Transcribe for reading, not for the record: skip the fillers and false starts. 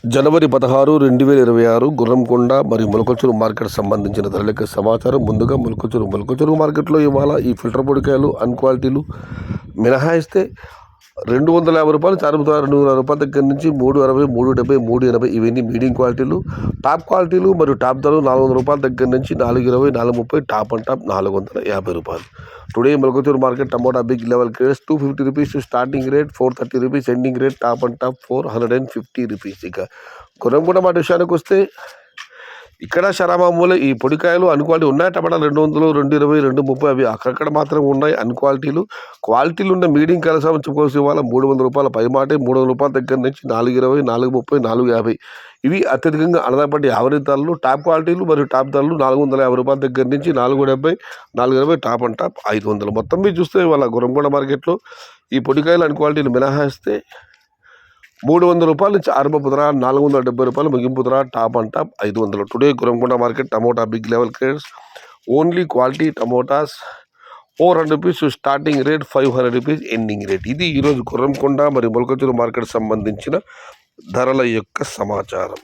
జనవరి 16, 2026 గుర్రంకొండ మరియు మొలకచెరువు మార్కెట్ సంబంధించిన ధరలకు సమాచారం. ముందుగా మొలకచెరువు మార్కెట్లో ఇవాళ ఈ ఫిల్టర్ పొడికాయలు అన్క్వాలిటీలు మినహాయిస్తే 250 రూపాయలు, 260 రూపాయల దగ్గర నుంచి 360, 370, 380 ఇవన్నీ మీడియం క్వాలిటీలు. టాప్ క్వాలిటీలు మరియు టాప్ ధరలు 400 రూపాయల దగ్గర నుంచి 420, 430, టాప్ అండ్ టాప్ 450 రూపాయలు. Today Molakacheruvu market tomato big level grades 250 rupees starting rate, 430 rupees ending rate, top and top 450 rupees. ఇక గుర్రంకొండ మాట విషయానికి వస్తే ఇక్కడ శరామామూలే ఈ పొడికాయలు అన్క్వాలిటీ ఉన్నాయి. టమాటాలు 200, 220, 230 అవి అక్కడక్కడ మాత్రం ఉన్నాయి అన్క్వాలిటీలు. క్వాలిటీలు ఉన్న మీడియం కలసం చెప్పుకోవచ్చు. ఇవాళ 300 రూపాయల పై మాటే, 300 రూపాయల దగ్గర నుంచి 420, 430, 450 ఇవి అత్యధికంగా అనదాపట్టి యావరేజ్ ధరలు. టాప్ క్వాలిటీలు మరియు టాప్ ధరలు 450 రూపాయల దగ్గర నుంచి 470, 420, టాప్ అండ్ టాప్ 500. మొత్తం మీరు చూస్తే ఇవాళ గుర్రంకొండ మార్కెట్లో ఈ పొడికాయలు అన్క్వాలిటీలు మినహాయిస్తే 300 రూపాయల నుంచి ఆరంభపు ధర, 470 రూపాయలు ముగింపు ధర, top and top 500. Today Gurramkonda market tomato big level grades only quality tomatoes 400 rupees starting rate, 500 rupees ending rate. ఇది ఈరోజు గుర్రంకొండ మరియు మొలకచెరువు మార్కెట్ సంబంధించిన ధరల యొక్క సమాచారం.